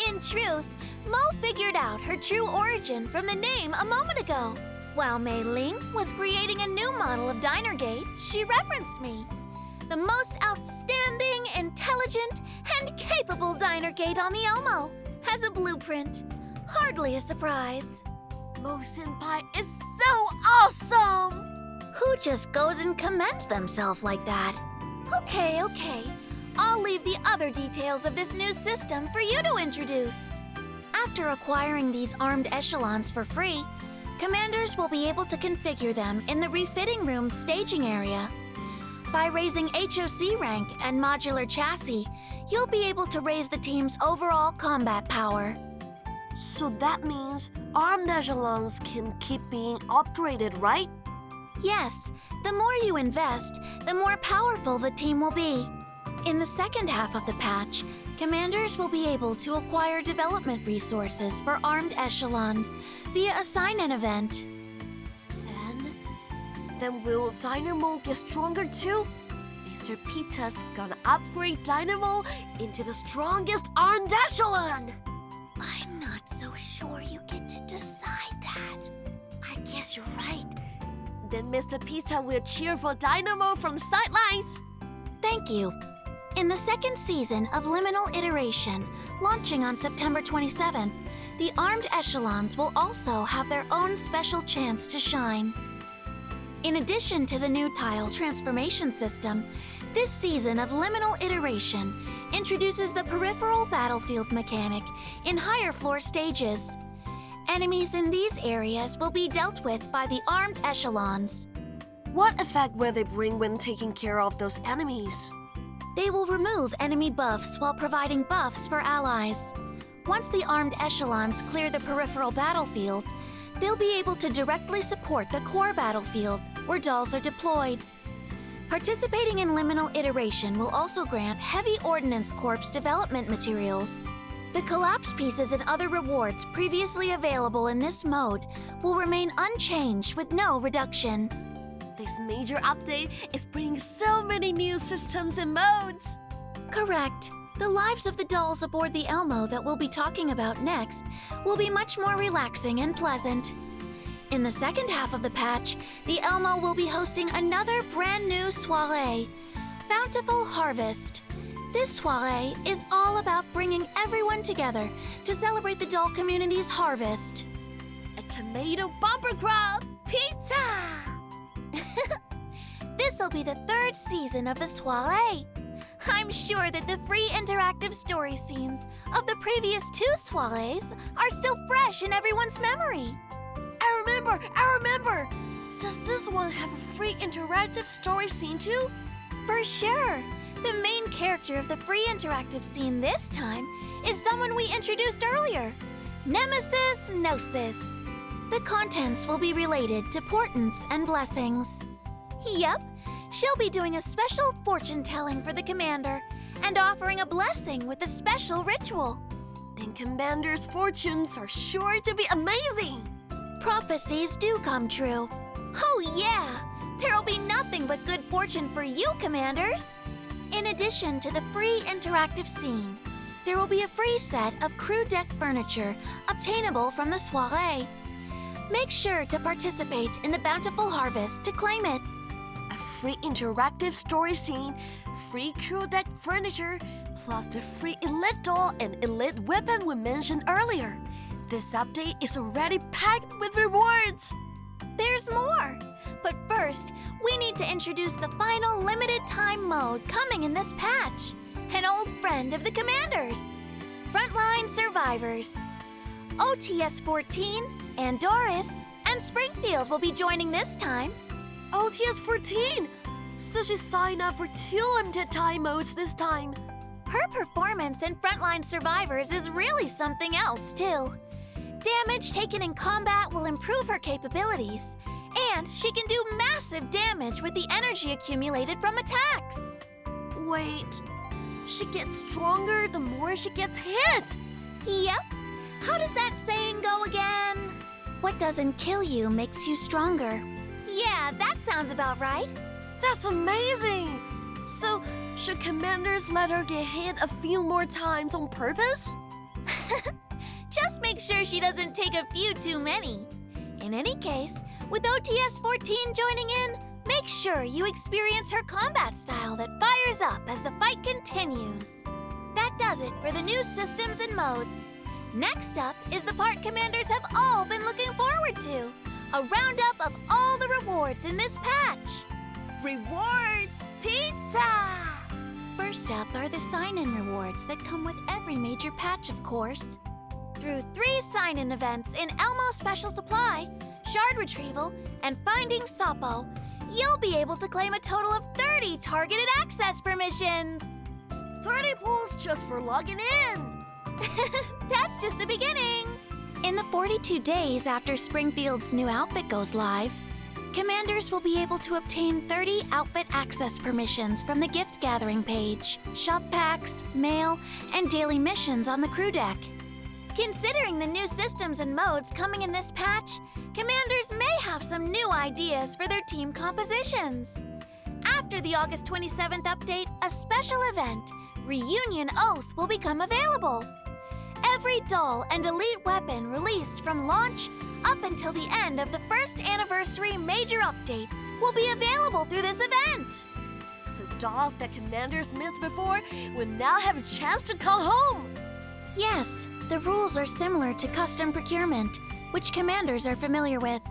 In truth, Mo figured out her true origin from the name a moment ago. While Mei Ling was creating a new model of Dinergate, she referenced me. The most outstanding, intelligent, and capable Dinergate on the Elmo has a blueprint. Hardly a surprise. Mo-senpai is so awesome! Who just goes and commends themselves like that? Okay. I'll leave the other details of this new system for you to introduce. After acquiring these armed echelons for free, commanders will be able to configure them in the refitting room staging area. By raising HOC rank and modular chassis, you'll be able to raise the team's overall combat power. So that means armed echelons can keep being upgraded, right? Yes, the more you invest, the more powerful the team will be. In the second half of the patch, commanders will be able to acquire development resources for armed echelons via a sign-in event. Then will Dynamo get stronger too? Mr. Pizza's gonna upgrade Dynamo into the strongest armed echelon! I'm not so sure you get to decide that. I guess you're right. Then Mr. Pizza will cheer for Dynamo from the sidelines. Thank you. In the second season of Liminal Iteration, launching on September 27th, the armed echelons will also have their own special chance to shine. In addition to the new tile transformation system, this season of Liminal Iteration introduces the peripheral battlefield mechanic in higher floor stages. Enemies in these areas will be dealt with by the armed echelons. What effect will they bring when taking care of those enemies? They will remove enemy buffs while providing buffs for allies. Once the armed echelons clear the peripheral battlefield, they'll be able to directly support the core battlefield, where dolls are deployed. Participating in Liminal Iteration will also grant Heavy Ordnance Corps development materials. The collapse pieces and other rewards previously available in this mode will remain unchanged with no reduction. This major update is bringing so many new systems and modes. Correct. The lives of the dolls aboard the Elmo that we'll be talking about next will be much more relaxing and pleasant. In the second half of the patch, the Elmo will be hosting another brand new soiree, Bountiful Harvest. This soiree is all about bringing everyone together to celebrate the doll community's harvest. A tomato bumper crop pizza! This'll be the third season of the soiree. I'm sure that the free interactive story scenes of the previous 2 soirees are still fresh in everyone's memory. I remember! Does this one have a free interactive story scene too? For sure. The main character of the free interactive scene this time is someone we introduced earlier. Nemesis Gnosis. The contents will be related to portents and blessings. Yep, she'll be doing a special fortune-telling for the commander and offering a blessing with a special ritual. Then Commander's fortunes are sure to be amazing. Prophecies do come true. Oh yeah, there'll be nothing but good fortune for you, Commanders. In addition to the free interactive scene, there will be a free set of crew deck furniture obtainable from the soiree. Make sure to participate in the bountiful harvest to claim it. A free interactive story scene, free crew deck furniture, plus the free elite doll and elite weapon we mentioned earlier. This update is already packed with rewards. There's more. But first, we need to introduce the final limited time mode coming in this patch. An old friend of the Commanders, Frontline Survivors. OTS 14, Andoris, and Springfield will be joining this time. OTS 14! So she signed up for 2 limited time modes this time. Her performance in Frontline Survivors is really something else, too. Damage taken in combat will improve her capabilities, and she can do massive damage with the energy accumulated from attacks. Wait, she gets stronger the more she gets hit. Yep. How does that saying go again? What doesn't kill you makes you stronger. Yeah, that sounds about right. That's amazing! So, should Commanders let her get hit a few more times on purpose? Just make sure she doesn't take a few too many. In any case, with OTS 14 joining in, make sure you experience her combat style that fires up as the fight continues. That does it for the new systems and modes. Next up is the part Commanders have all been looking forward to, a roundup of all the rewards in this patch. Rewards Pizza! First up are the sign-in rewards that come with every major patch, of course. Through 3 sign-in events in Elmo Special Supply, Shard Retrieval, and Finding Sapo, you'll be able to claim a total of 30 targeted access permissions. 30 pulls just for logging in. That's just the beginning. In the 42 days after Springfield's new outfit goes live, Commanders will be able to obtain 30 outfit access permissions from the gift gathering page, shop packs, mail, and daily missions on the crew deck. Considering the new systems and modes coming in this patch, Commanders may have some new ideas for their team compositions. After the August 27th update, a special event, Reunion Oath, will become available. Every doll and elite weapon released from launch up until the end of the first anniversary major update will be available through this event. So dolls that Commanders missed before will now have a chance to come home. Yes, the rules are similar to custom procurement, which Commanders are familiar with.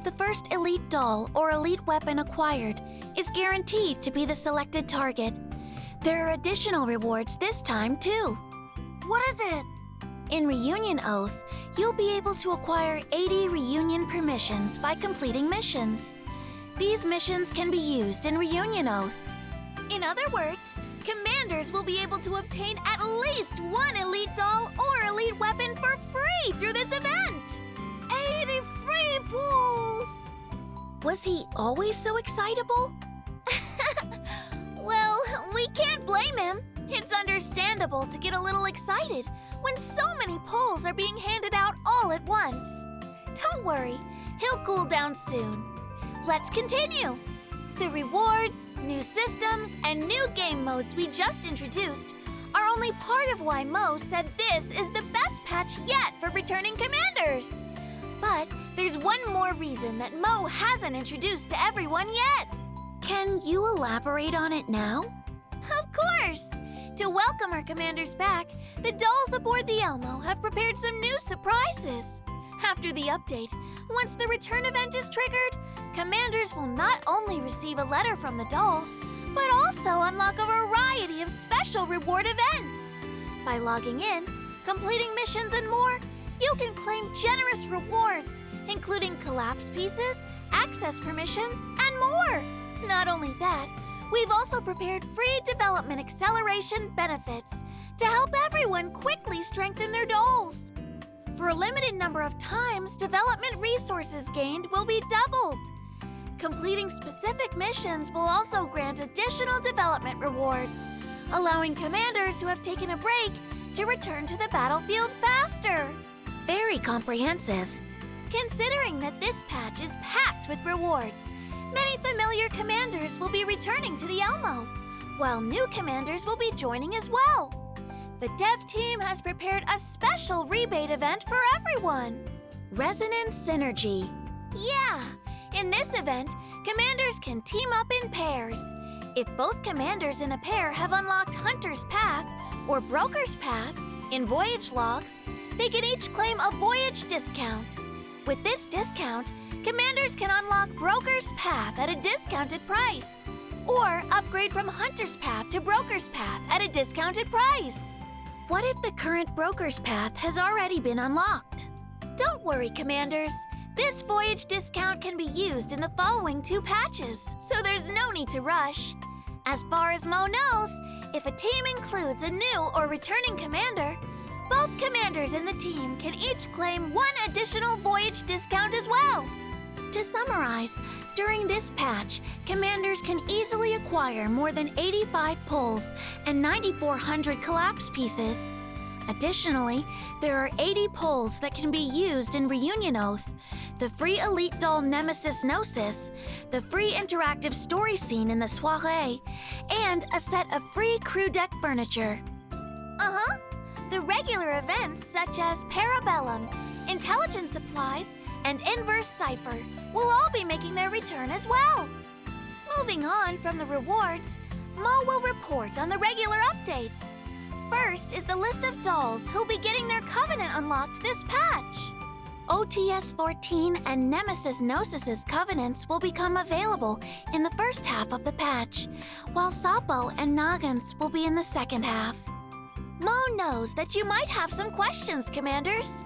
The first elite doll or elite weapon acquired is guaranteed to be the selected target. There are additional rewards this time, too. What is it? In Reunion Oath, you'll be able to acquire 80 reunion permissions by completing missions. These missions can be used in Reunion Oath. In other words, Commanders will be able to obtain at least 1 elite doll or elite weapon for free through this event. 80 free pulls! Was he always so excitable? Well, we can't blame him. It's understandable to get a little excited when so many pulls are being handed out all at once. Don't worry, he'll cool down soon. Let's continue. The rewards, new systems, and new game modes we just introduced are only part of why Mo said this is the best patch yet for returning Commanders. But there's one more reason that Mo hasn't introduced to everyone yet. Can you elaborate on it now? Of course! To welcome our Commanders back, the dolls aboard the Elmo have prepared some new surprises. After the update, once the return event is triggered, Commanders will not only receive a letter from the dolls, but also unlock a variety of special reward events. By logging in, completing missions, and more, you can claim generous rewards, including collapse pieces, access permissions, and more. Not only that, we've also prepared free development acceleration benefits to help everyone quickly strengthen their dolls. For a limited number of times, development resources gained will be doubled. Completing specific missions will also grant additional development rewards, allowing commanders who have taken a break to return to the battlefield faster. Very comprehensive. Considering that this patch is packed with rewards, many familiar commanders will be returning to the Elmo, while new commanders will be joining as well. The dev team has prepared a special rebate event for everyone. Resonance Synergy. Yeah, in this event, commanders can team up in pairs. If both commanders in a pair have unlocked Hunter's Path or Broker's Path in voyage logs, they can each claim a voyage discount. With this discount, commanders can unlock Broker's Path at a discounted price, or upgrade from Hunter's Path to Broker's Path at a discounted price. What if the current Broker's Path has already been unlocked? Don't worry, commanders. This voyage discount can be used in the following 2 patches, so there's no need to rush. As far as Mo knows, if a team includes a new or returning commander, both commanders in the team can each claim 1 additional voyage discount as well. To summarize, during this patch, commanders can easily acquire more than 85 pulls and 9,400 collapse pieces. Additionally, there are 80 pulls that can be used in Reunion Oath, the free Elite Doll Nemesis Gnosis, the free interactive story scene in the Soirée, and a set of free crew deck furniture. Uh-huh. The regular events such as Parabellum, Intelligence Supplies, and Inverse Cipher will all be making their return as well. Moving on from the rewards, Mo will report on the regular updates. First is the list of dolls who'll be getting their Covenant unlocked this patch. OTS 14 and Nemesis Gnosis' Covenants will become available in the first half of the patch, while Sapo and Noggins will be in the second half. Mo knows that you might have some questions, commanders.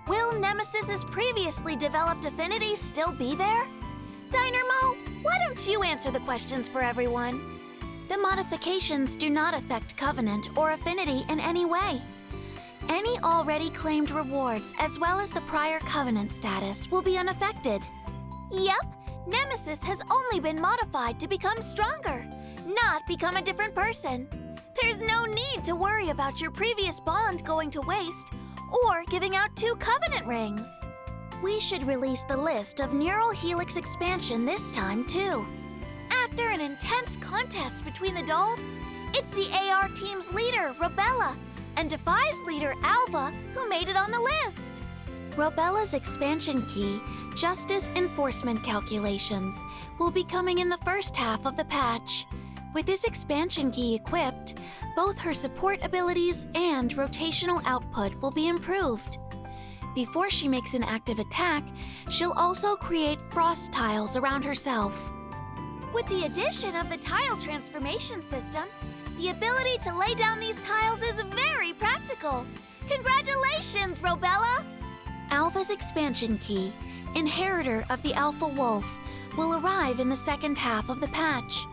Will Nemesis's previously developed affinity still be there? Diner Mo, why don't you answer the questions for everyone? The modifications do not affect Covenant or Affinity in any way. Any already claimed rewards as well as the prior Covenant status will be unaffected. Yep, Nemesis has only been modified to become stronger, not become a different person. There's no need to worry about your previous bond going to waste or giving out 2 Covenant rings. We should release the list of Neural Helix expansion this time, too. After an intense contest between the dolls, it's the AR team's leader, Robella, and Defy's leader, Alva, who made it on the list. Robella's expansion key, Justice Enforcement Calculations, will be coming in the first half of the patch. With this expansion key equipped, both her support abilities and rotational output will be improved. Before she makes an active attack, she'll also create frost tiles around herself. With the addition of the tile transformation system, the ability to lay down these tiles is very practical. Congratulations, Robella! Alpha's expansion key, Inheritor of the Alpha Wolf, will arrive in the second half of the patch.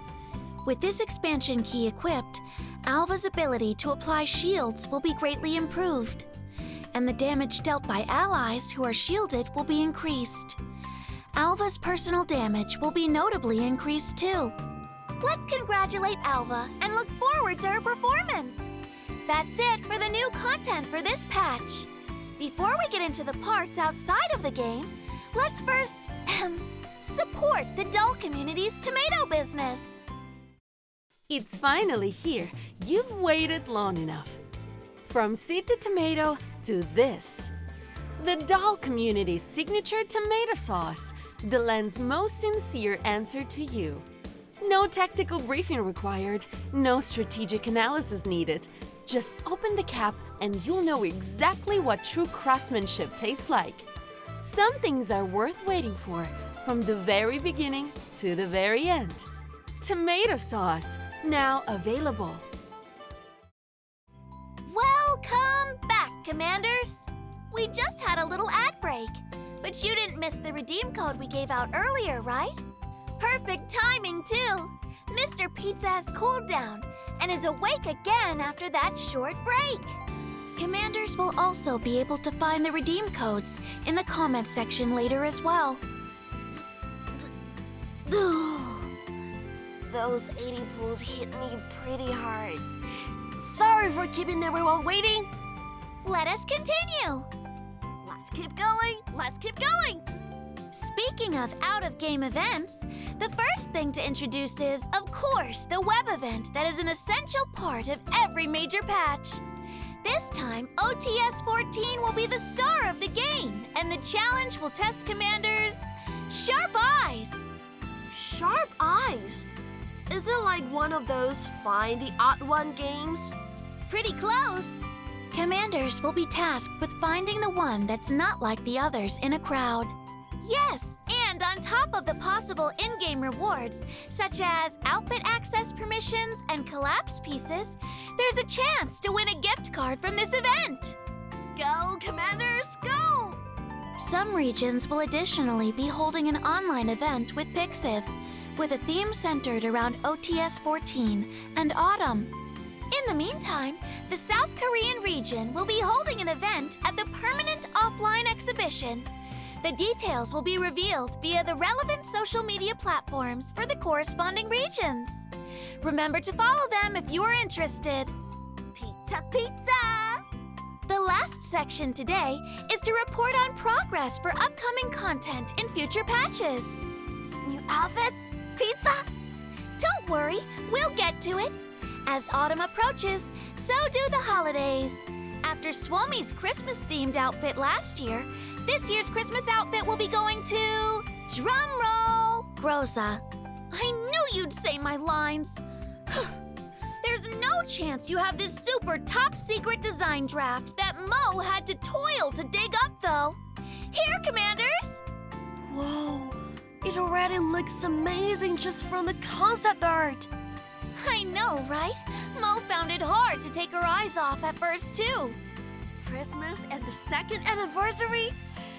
With this expansion key equipped, Alva's ability to apply shields will be greatly improved, and the damage dealt by allies who are shielded will be increased. Alva's personal damage will be notably increased too. Let's congratulate Alva and look forward to her performance. That's it for the new content for this patch. Before we get into the parts outside of the game, let's first support the doll community's tomato business. It's finally here. You've waited long enough. From seed to tomato to this. The doll community's signature tomato sauce, the land's most sincere answer to you. No tactical briefing required, no strategic analysis needed. Just open the cap and you'll know exactly what true craftsmanship tastes like. Some things are worth waiting for, from the very beginning to the very end. Tomato sauce, now available. Welcome back, Commanders! We just had a little ad break, but you didn't miss the redeem code we gave out earlier, right? Perfect timing, too! Mr. Pizza has cooled down and is awake again after that short break. Commanders will also be able to find the redeem codes in the comments section later as well. Those 80 pulls hit me pretty hard. Sorry for keeping everyone waiting. Let us continue. Let's keep going. Let's keep going. Speaking of out-of-game events, the first thing to introduce is, of course, the web event that is an essential part of every major patch. This time, OTS 14 will be the star of the game, and the challenge will test Commanders' sharp eyes. Sharp eyes? Is it like one of those Find the Odd One games? Pretty close. Commanders will be tasked with finding the one that's not like the others in a crowd. Yes, and on top of the possible in-game rewards, such as outfit access permissions and collapse pieces, there's a chance to win a gift card from this event. Go, Commanders, go! Some regions will additionally be holding an online event with Pixiv, with a theme centered around OTS 14 and Autumn. In the meantime, the South Korean region will be holding an event at the Permanent Offline Exhibition. The details will be revealed via the relevant social media platforms for the corresponding regions. Remember to follow them if you are interested. Pizza, pizza! The last section today is to report on progress for upcoming content in future patches. New outfits? Pizza? Don't worry, we'll get to it. As autumn approaches, so do the holidays. After Swomi's Christmas-themed outfit last year, this year's Christmas outfit will be going to... drumroll! Groza. I knew you'd say my lines. There's no chance you have this super top-secret design draft that Mo had to toil to dig up, though. Here, Commanders! Whoa, it already looks amazing just from the concept art. I know, right? Mo found it hard to take her eyes off at first, too. Christmas and the second anniversary?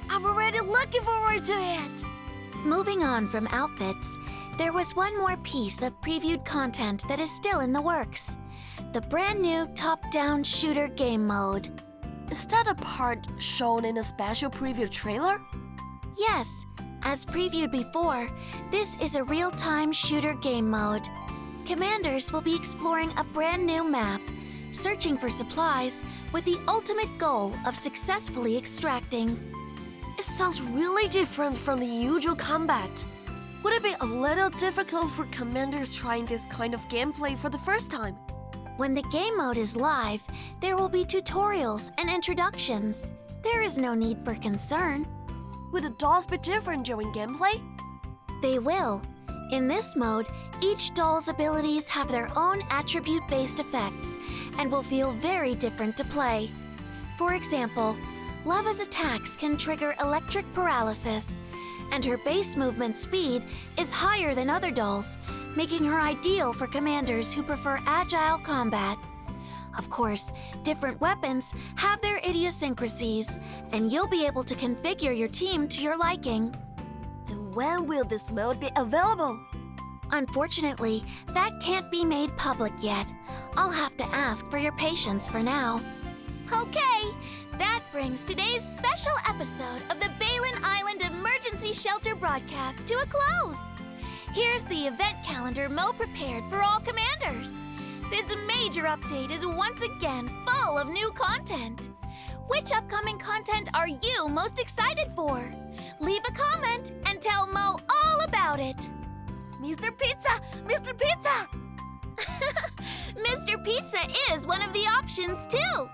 I'm already looking forward to it. Moving on from outfits, there was one more piece of previewed content that is still in the works. The brand new top-down shooter game mode. Is that a part shown in a special preview trailer? Yes, as previewed before, this is a real-time shooter game mode. Commanders will be exploring a brand new map, searching for supplies with the ultimate goal of successfully extracting. It sounds really different from the usual combat. Would it be a little difficult for Commanders trying this kind of gameplay for the first time? When the game mode is live, there will be tutorials and introductions. There is no need for concern. Would the dolls be different during gameplay? They will. In this mode, each doll's abilities have their own attribute-based effects and will feel very different to play. For example, Lava's attacks can trigger electric paralysis, and her base movement speed is higher than other dolls, making her ideal for commanders who prefer agile combat. Of course, different weapons have their idiosyncrasies, and you'll be able to configure your team to your liking. Then when will this mode be available? Unfortunately, that can't be made public yet. I'll have to ask for your patience for now. Okay, that brings today's special episode of the Balin Island Emergency Shelter broadcast to a close. Here's the event calendar Mo prepared for all commanders. This major update is once again full of new content. Which upcoming content are you most excited for? Leave a comment and tell Mo all about it. Mr. Pizza! Mr. Pizza! Mr. Pizza is one of the options, too.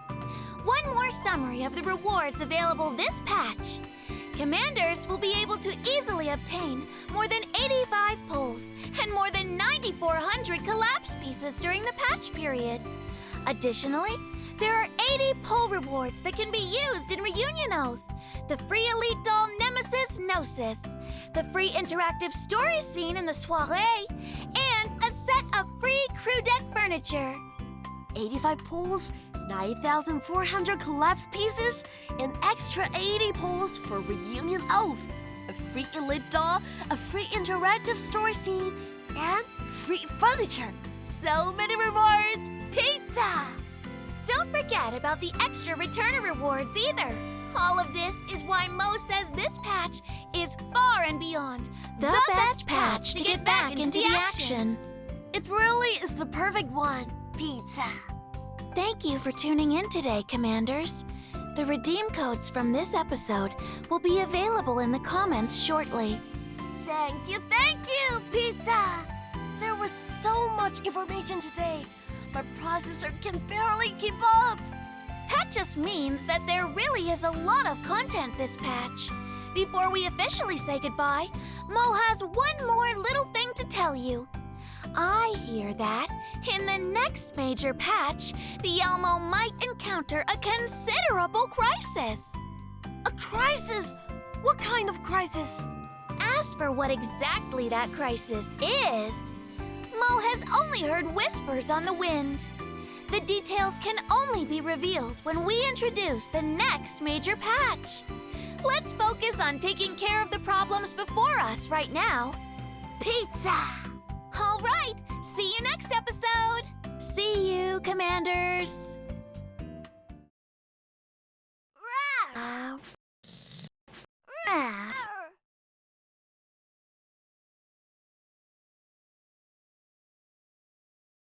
One more summary of the rewards available this patch. Commanders will be able to easily obtain more than 85 pulls and more than 9,400 collapse pieces during the patch period. Additionally, there are 80 pull rewards that can be used in Reunion Oath, the free elite doll Nemesis Gnosis, the free interactive story scene in the soiree, and a set of free crew deck furniture. 85 pulls, 9,400 collapse pieces, and extra 80 pulls for Reunion Oath, a free elite doll, a free interactive story scene, and free furniture. So many rewards! Pizza! Don't forget about the extra returner rewards either. All of this is why Mo says this patch is far and beyond the best patch to get back into the action. It really is the perfect one, Pizza. Thank you for tuning in today, Commanders. The redeem codes from this episode will be available in the comments shortly. Thank you, Pizza! There was so much information today. My processor can barely keep up. That just means that there really is a lot of content this patch. Before we officially say goodbye, Mo has one more little thing to tell you. I hear that in the next major patch, the Elmo might encounter a considerable crisis. A crisis? What kind of crisis? As for what exactly that crisis is, Mo has only heard whispers on the wind. The details can only be revealed when we introduce the next major patch. Let's focus on taking care of the problems before us right now. Pizza! All right, see you next episode. See you, Commanders.